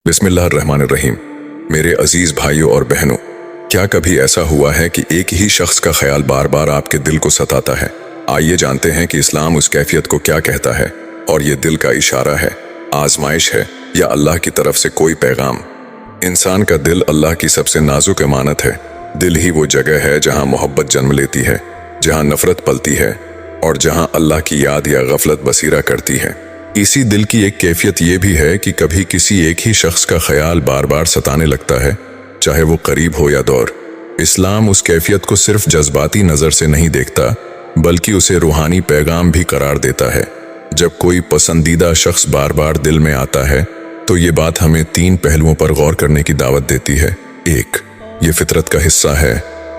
बिस्मिल्लाहिर्रहमानिर्रहीम। मेरे अजीज भाइयों और बहनों, क्या कभी ऐसा हुआ है कि एक ही शख्स का ख्याल बार बार आपके दिल को सताता है? आइए जानते हैं कि इस्लाम उस कैफियत को क्या कहता है, और ये दिल का इशारा है, आजमाइश है, या अल्लाह की तरफ से कोई पैगाम। इंसान का दिल अल्लाह की सबसे नाजुक अमानत है। दिल ही वो जगह है जहाँ मोहब्बत जन्म लेती है, जहाँ नफरत पलती है, और जहाँ अल्लाह की याद या गफलत बसीरा करती है। इसी दिल की एक कैफियत ये भी है कि कभी किसी एक ही शख्स का ख्याल बार बार सताने लगता है, चाहे वो करीब हो या दूर। इस्लाम उस कैफियत को सिर्फ जज्बाती नज़र से नहीं देखता, बल्कि उसे रूहानी पैगाम भी करार देता है। जब कोई पसंदीदा शख्स बार बार दिल में आता है, तो ये बात हमें 3 पहलुओं पर गौर करने की दावत देती है। 1, ये फितरत का हिस्सा है।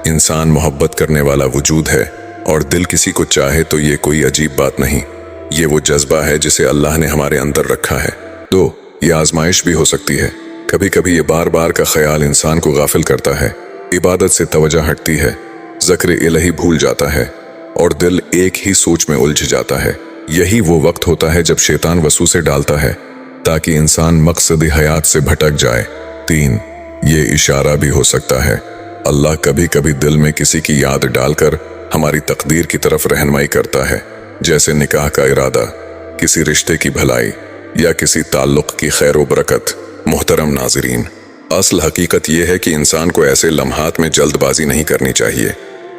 इंसान मोहब्बत करने वाला वजूद है, और दिल किसी को चाहे तो ये कोई अजीब बात नहीं। ये वो जज्बा है जिसे अल्लाह ने हमारे अंदर रखा है। 2, ये आजमाइश भी हो सकती है। कभी कभी ये बार बार का ख्याल इंसान को गाफिल करता है, इबादत से तवज्जो हटती है, ज़िक्र इलाही भूल जाता है, और दिल एक ही सोच में उलझ जाता है। यही वो वक्त होता है जब शैतान वसूसे डालता है, ताकि इंसान मकसद हयात से भटक जाए। 3, ये इशारा भी हो सकता है। अल्लाह कभी कभी दिल में किसी की याद डालकर हमारी तकदीर की तरफ रहनुमाई करता है, जैसे निकाह का इरादा, किसी रिश्ते की भलाई, या किसी ताल्लुक की खैर व बरकत। मुहतरम नाज़रीन, असल हकीकत यह है कि इंसान को ऐसे लम्हात में जल्दबाजी नहीं करनी चाहिए,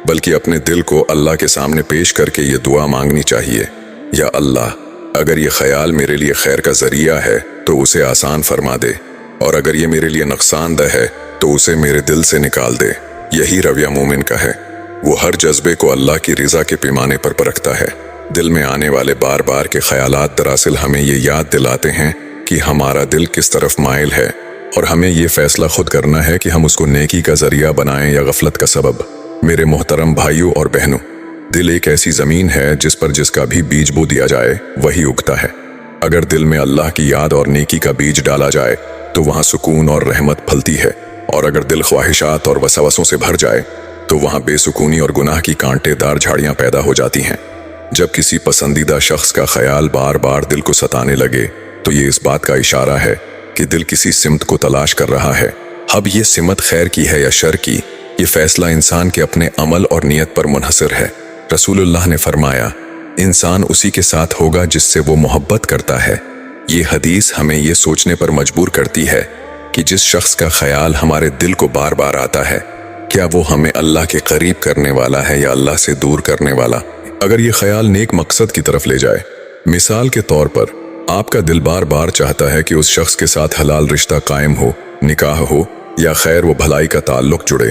बल्कि अपने दिल को अल्लाह के सामने पेश करके ये दुआ मांगनी चाहिए, या अल्लाह, अगर ये ख्याल मेरे लिए खैर का जरिया है तो उसे आसान फरमा दे, और अगर ये मेरे लिए नुकसानदह है तो उसे मेरे दिल से निकाल दे। यही रवैया मोमिन का है। वो हर जज्बे को अल्लाह की रिजा के पैमाने पर परखता है। दिल में आने वाले बार बार के ख्यालात दरअसल हमें ये याद दिलाते हैं कि हमारा दिल किस तरफ माइल है, और हमें ये फैसला खुद करना है कि हम उसको नेकी का जरिया बनाएं या गफलत का सबब। मेरे मोहतरम भाइयों और बहनों, दिल एक ऐसी जमीन है जिस पर जिसका भी बीज बो दिया जाए वही उगता है। अगर दिल में अल्लाह की याद और नेकी का बीज डाला जाए तो वहाँ सुकून और रहमत फलती है, और अगर दिल ख्वाहिशात और वसवसों से भर जाए तो वहाँ बेसुकूनी और गुनाह की कांटेदार झाड़ियाँ पैदा हो जाती हैं। जब किसी पसंदीदा शख्स का ख्याल बार बार दिल को सताने लगे, तो ये इस बात का इशारा है कि दिल किसी सिमत को तलाश कर रहा है। अब ये सिमत खैर की है या शर की, ये फैसला इंसान के अपने अमल और नियत पर मुनहसर है। रसूलुल्लाह ने फरमाया, इंसान उसी के साथ होगा जिससे वो मोहब्बत करता है। ये हदीस हमें ये सोचने पर मजबूर करती है कि जिस शख्स का ख्याल हमारे दिल को बार बार आता है, क्या वो हमें अल्लाह के करीब करने वाला है या अल्लाह से दूर करने वाला। अगर ये ख्याल नेक मकसद की तरफ ले जाए, मिसाल के तौर पर आपका दिल बार बार चाहता है कि उस शख्स के साथ हलाल रिश्ता कायम हो, निकाह हो, या खैर व भलाई का ताल्लुक जुड़े,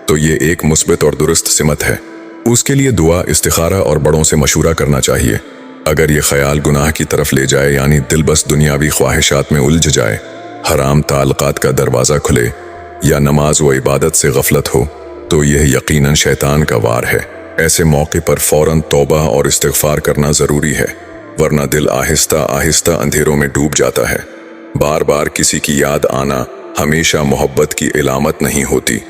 तो ये एक मुस्बित और दुरुस्त सिमत है। उसके लिए दुआ, इस्तिखारा और बड़ों से मशूरा करना चाहिए। अगर ये ख्याल गुनाह की तरफ ले जाए, यानी दिल बस दुनियावी ख्वाहिशात में उलझ जाए, हराम ताल्लुकात का दरवाज़ा खुले, या नमाज व इबादत से गफलत हो, तो यह यकीनन शैतान का वार है। ऐसे मौके पर फौरन तौबा और इस्तिग़फ़ार करना ज़रूरी है, वरना दिल आहिस्ता आहिस्ता अंधेरों में डूब जाता है। बार बार किसी की याद आना हमेशा मोहब्बत की इलामत नहीं होती,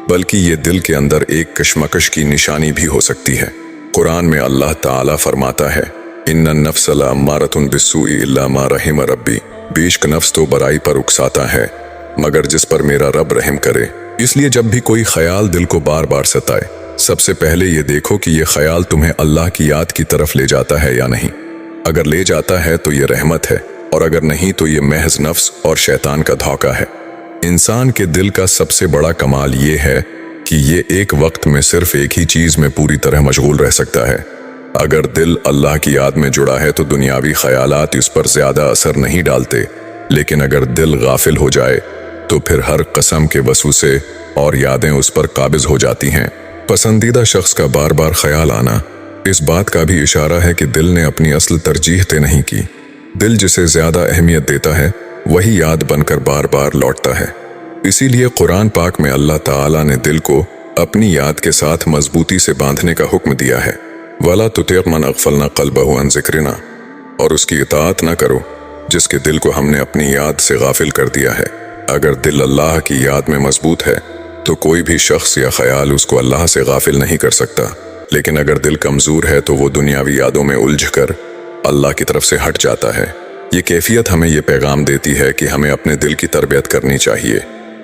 बल्कि ये दिल के अंदर एक कशमकश की निशानी भी हो सकती है। कुरान में अल्लाह ताला फरमाता है, इन्नन नफ्स लअम्मारतुन बिस्सूइ इल्ला मा रहिम रब्बी, बेशक नफ्स तो बुराई पर उकसाता है, मगर जिस पर मेरा रब रहम करे। इसलिए जब भी कोई ख्याल दिल को बार बार सताए, सबसे पहले ये देखो कि ये ख्याल तुम्हें अल्लाह की याद की तरफ ले जाता है या नहीं। अगर ले जाता है तो ये रहमत है, और अगर नहीं तो ये महज नफ्स और शैतान का धोखा है। इंसान के दिल का सबसे बड़ा कमाल ये है कि ये एक वक्त में सिर्फ एक ही चीज में पूरी तरह मशगूल रह सकता है। अगर दिल अल्लाह की याद में जुड़ा है तो दुनियावी ख्यालात इस पर ज्यादा असर नहीं डालते, लेकिन अगर दिल गाफिल हो जाए तो फिर हर कसम के वसूसे और यादें उस पर काबिज हो जाती हैं। पसंदीदा शख्स का बार बार ख्याल आना इस बात का भी इशारा है कि दिल ने अपनी असल तरजीह तय नहीं की। दिल जिसे ज्यादा अहमियत देता है वही याद बनकर बार बार लौटता है। इसीलिए कुरान पाक में अल्लाह ताला ने दिल को अपनी याद के साथ मजबूती से बांधने का हुक्म दिया है। वला तुतिअ मन अग़फ़लना क़ल्बहु अन ज़िक्रिना, और उसकी इताअत न करो जिसके दिल को हमने अपनी याद से गाफिल कर दिया है। अगर दिल अल्लाह की याद में मजबूत है तो कोई भी शख्स या ख्याल उसको अल्लाह से गाफिल नहीं कर सकता, लेकिन अगर दिल कमजोर है तो वो दुनियावी यादों में उलझकर अल्लाह की तरफ से हट जाता है। یہ کیفیت ہمیں یہ پیغام دیتی ہے کہ ہمیں اپنے دل کی تربیت کرنی چاہیے،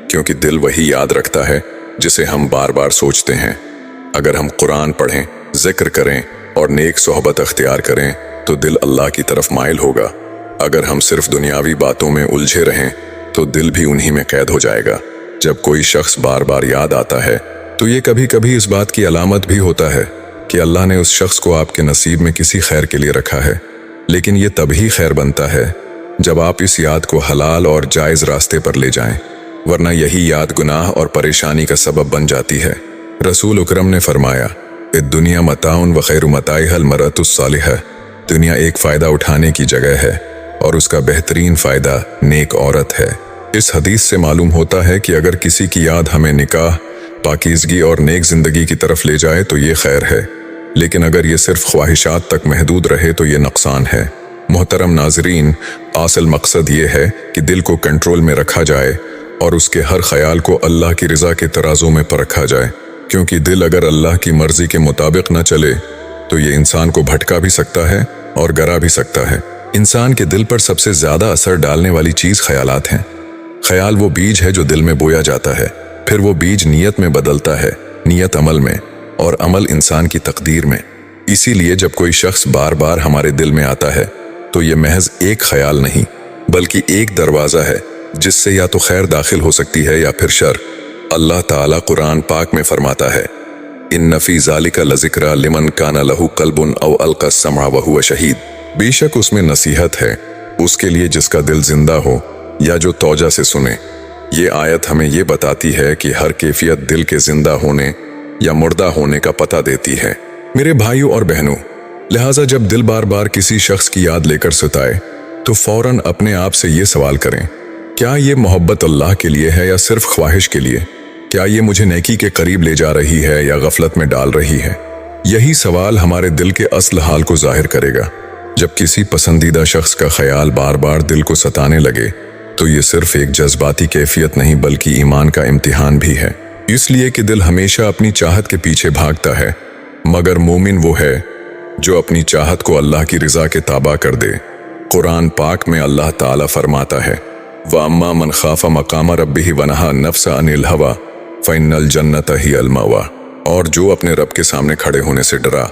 کیونکہ دل وہی یاد رکھتا ہے جسے ہم بار بار سوچتے ہیں۔ اگر ہم قرآن پڑھیں، ذکر کریں اور نیک صحبت اختیار کریں تو دل اللہ کی طرف مائل ہوگا۔ اگر ہم صرف دنیاوی باتوں میں الجھے رہیں تو دل بھی انہی میں قید ہو جائے گا۔ جب کوئی شخص بار بار یاد آتا ہے تو یہ کبھی کبھی اس بات کی علامت بھی ہوتا ہے کہ اللہ نے اس شخص کو آپ کے نصیب میں کسی خیر کے لیے رکھا ہے، لیکن یہ تبھی خیر بنتا ہے جب آپ اس یاد کو حلال اور جائز راستے پر لے جائیں، ورنہ یہی یاد گناہ اور پریشانی کا سبب بن جاتی ہے۔ رسول اکرم نے فرمایا، الدنیا متاع و خیر متاعها المرأة الصالحہ، دنیا ایک فائدہ اٹھانے کی جگہ ہے اور اس کا بہترین فائدہ نیک عورت ہے۔ اس حدیث سے معلوم ہوتا ہے کہ اگر کسی کی یاد ہمیں نکاح، پاکیزگی اور نیک زندگی کی طرف لے جائے تو یہ خیر ہے، لیکن اگر یہ صرف خواہشات تک محدود رہے تو یہ نقصان ہے۔ محترم ناظرین، اصل مقصد یہ ہے کہ دل کو کنٹرول میں رکھا جائے اور اس کے ہر خیال کو اللہ کی رضا کے ترازو میں پرکھا جائے، کیونکہ دل اگر اللہ کی مرضی کے مطابق نہ چلے تو یہ انسان کو بھٹکا بھی سکتا ہے اور گرا بھی سکتا ہے۔ انسان کے دل پر سب سے زیادہ اثر ڈالنے والی چیز خیالات ہیں۔ خیال وہ بیج ہے جو دل میں بویا جاتا ہے، پھر وہ بیج نیت میں بدلتا ہے، نیت عمل میں، اور عمل انسان کی تقدیر میں۔ اسی لیے جب کوئی شخص بار بار ہمارے دل میں آتا ہے تو یہ محض ایک خیال نہیں بلکہ ایک دروازہ ہے جس سے یا تو خیر داخل ہو سکتی ہے یا پھر شر۔ اللہ تعالیٰ قرآن پاک میں فرماتا ہے، ان فی ذالک لذکری لمن کان لہ قلب او القی السمع وہو شہید، بے شک اس میں نصیحت ہے اس کے لیے جس کا دل زندہ ہو یا جو توجہ سے سنے۔ یہ آیت ہمیں یہ بتاتی ہے کہ ہر کیفیت دل کے زندہ ہونے یا مردہ ہونے کا پتہ دیتی ہے۔ میرے بھائیوں اور بہنوں، لہٰذا جب دل بار بار کسی شخص کی یاد لے کر ستائے تو فوراً اپنے آپ سے یہ سوال کریں، کیا یہ محبت اللہ کے لیے ہے یا صرف خواہش کے لیے؟ کیا یہ مجھے نیکی کے قریب لے جا رہی ہے یا غفلت میں ڈال رہی ہے؟ یہی سوال ہمارے دل کے اصل حال کو ظاہر کرے گا۔ جب کسی پسندیدہ شخص کا خیال بار بار دل کو ستانے لگے تو یہ صرف ایک جذباتی کیفیت نہیں بلکہ ایمان کا امتحان بھی ہے، اس لیے کہ دل ہمیشہ اپنی چاہت کے پیچھے بھاگتا ہے، مگر مومن وہ ہے جو اپنی چاہت کو اللہ کی رضا کے تابع کر دے۔ قرآن پاک میں اللہ تعالیٰ فرماتا ہے، وَأَمَّا مَنْ خَافَ مَقَامَ رَبِّهِ وَنَهَا النَّفْسَ عَنِ الْهَوَىٰ فَإِنَّ الْجَنَّةَ هِيَ الْمَأْوَىٰ، اور جو اپنے رب کے سامنے کھڑے ہونے سے ڈرا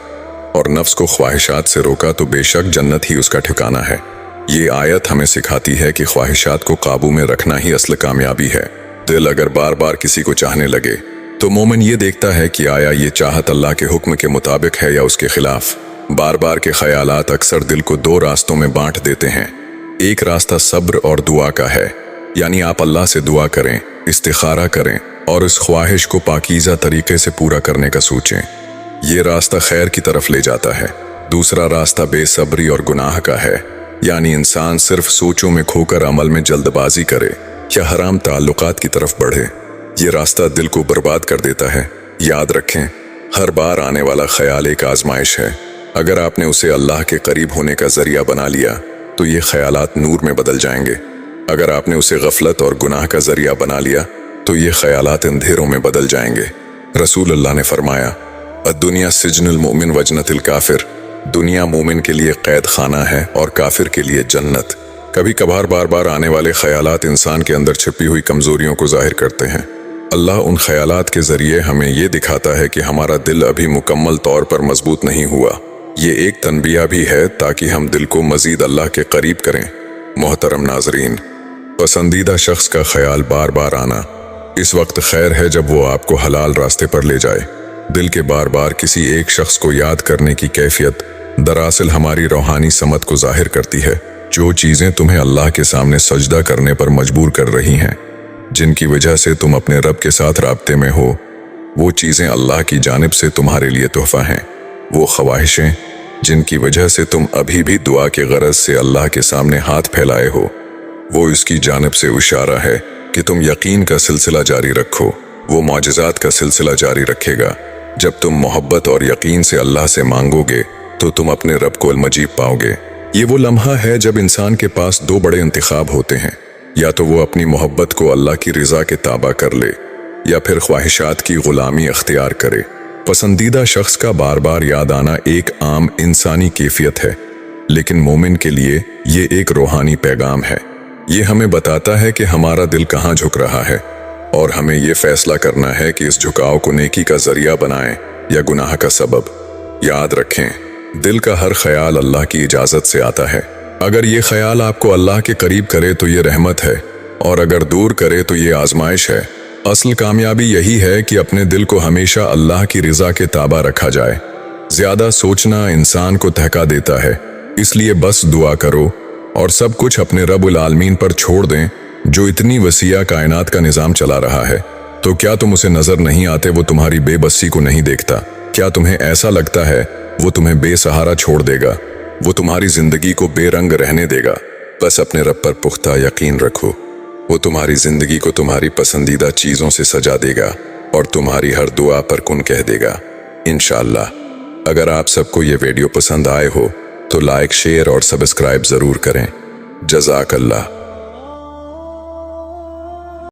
اور نفس کو خواہشات سے روکا تو بے شک جنت ہی اس کا ٹھکانہ ہے۔ یہ آیت ہمیں سکھاتی ہے کہ خواہشات کو قابو میں رکھنا ہی اصل کامیابی ہے۔ دل اگر بار بار کسی کو چاہنے لگے تو مومن یہ دیکھتا ہے کہ آیا یہ چاہت اللہ کے حکم کے مطابق ہے یا اس کے خلاف۔ بار بار کے خیالات اکثر دل کو دو راستوں میں بانٹ دیتے ہیں۔ ایک راستہ صبر اور دعا کا ہے، یعنی آپ اللہ سے دعا کریں، استخارہ کریں اور اس خواہش کو پاکیزہ طریقے سے پورا کرنے کا سوچیں۔ یہ راستہ خیر کی طرف لے جاتا ہے۔ دوسرا راستہ بے صبری اور گناہ کا ہے، یعنی انسان صرف سوچوں میں کھو کر عمل میں جلد بازی کرے یا حرام تعلقات کی طرف بڑھے۔ یہ راستہ دل کو برباد کر دیتا ہے۔ یاد رکھیں، ہر بار آنے والا خیال ایک آزمائش ہے۔ اگر آپ نے اسے اللہ کے قریب ہونے کا ذریعہ بنا لیا تو یہ خیالات نور میں بدل جائیں گے۔ اگر آپ نے اسے غفلت اور گناہ کا ذریعہ بنا لیا تو یہ خیالات اندھیروں میں بدل جائیں گے۔ رسول اللہ نے فرمایا، الدنیا سجن المؤمن وجنت الکافر، دنیا مومن کے لیے قید خانہ ہے اور کافر کے لیے جنت۔ کبھی کبھار بار بار آنے والے خیالات انسان کے اندر چھپی ہوئی کمزوریوں کو ظاہر کرتے ہیں۔ اللہ ان خیالات کے ذریعے ہمیں یہ دکھاتا ہے کہ ہمارا دل ابھی مکمل طور پر مضبوط نہیں ہوا۔ یہ ایک تنبیہ بھی ہے تاکہ ہم دل کو مزید اللہ کے قریب کریں۔ محترم ناظرین، پسندیدہ شخص کا خیال بار بار آنا اس وقت خیر ہے جب وہ آپ کو حلال راستے پر لے جائے۔ دل کے بار بار کسی ایک شخص کو یاد کرنے کی کیفیت دراصل ہماری روحانی سمت کو ظاہر کرتی ہے۔ جو چیزیں تمہیں اللہ کے سامنے سجدہ کرنے پر مجبور کر رہی ہیں، جن کی وجہ سے تم اپنے رب کے ساتھ رابطے میں ہو، وہ چیزیں اللہ کی جانب سے تمہارے لیے تحفہ ہیں۔ وہ خواہشیں جن کی وجہ سے تم ابھی بھی دعا کے غرض سے اللہ کے سامنے ہاتھ پھیلائے ہو، وہ اس کی جانب سے اشارہ ہے کہ تم یقین کا سلسلہ جاری رکھو۔ وہ معجزات کا سلسلہ جاری رکھے گا۔ جب تم محبت اور یقین سے اللہ سے مانگو گے تو تم اپنے رب کو المجیب پاؤ گے۔ یہ وہ لمحہ ہے جب انسان کے پاس دو بڑے انتخاب ہوتے ہیں، یا تو وہ اپنی محبت کو اللہ کی رضا کے تابع کر لے یا پھر خواہشات کی غلامی اختیار کرے۔ پسندیدہ شخص کا بار بار یاد آنا ایک عام انسانی کیفیت ہے، लेकिन मोमिन के लिए ये एक रूहानी पैगाम है। ये हमें बताता है कि हमारा दिल कहाँ झुक रहा है और हमें ये फैसला करना है कि इस झुकाव को नेकी का जरिया बनाएं या गुनाह का सबब। याद रखें, दिल का हर ख्याल अल्लाह की इजाजत से आता है। अगर ये ख्याल आपको अल्लाह के करीब करे तो ये रहमत है, और अगर दूर करे तो ये आजमाइश है। असल कामयाबी यही है कि अपने दिल को हमेशा अल्लाह की रिजा के ताबा रखा जाए। ज्यादा सोचना इंसान को थका देता है, इसलिए बस दुआ करो और सब कुछ अपने रब्बुल आलमीन पर छोड़ दें, जो इतनी वसीया कायनात का निजाम चला रहा है। तो क्या तुम उसे नजर नहीं आते? वो तुम्हारी बेबसी को नहीं देखता? क्या तुम्हें ऐसा लगता है वो तुम्हें बेसहारा छोड़ देगा? वो तुम्हारी जिंदगी को बेरंग रहने देगा? बस अपने रब पर पुख्ता यकीन रखो, वो तुम्हारी जिंदगी को तुम्हारी पसंदीदा चीजों से सजा देगा और तुम्हारी हर दुआ पर कुन कह देगा, इंशाअल्लाह। अगर आप सबको ये वीडियो पसंद आए हो तो लाइक, शेयर और सब्सक्राइब जरूर करें। जज़ाकल्लाह।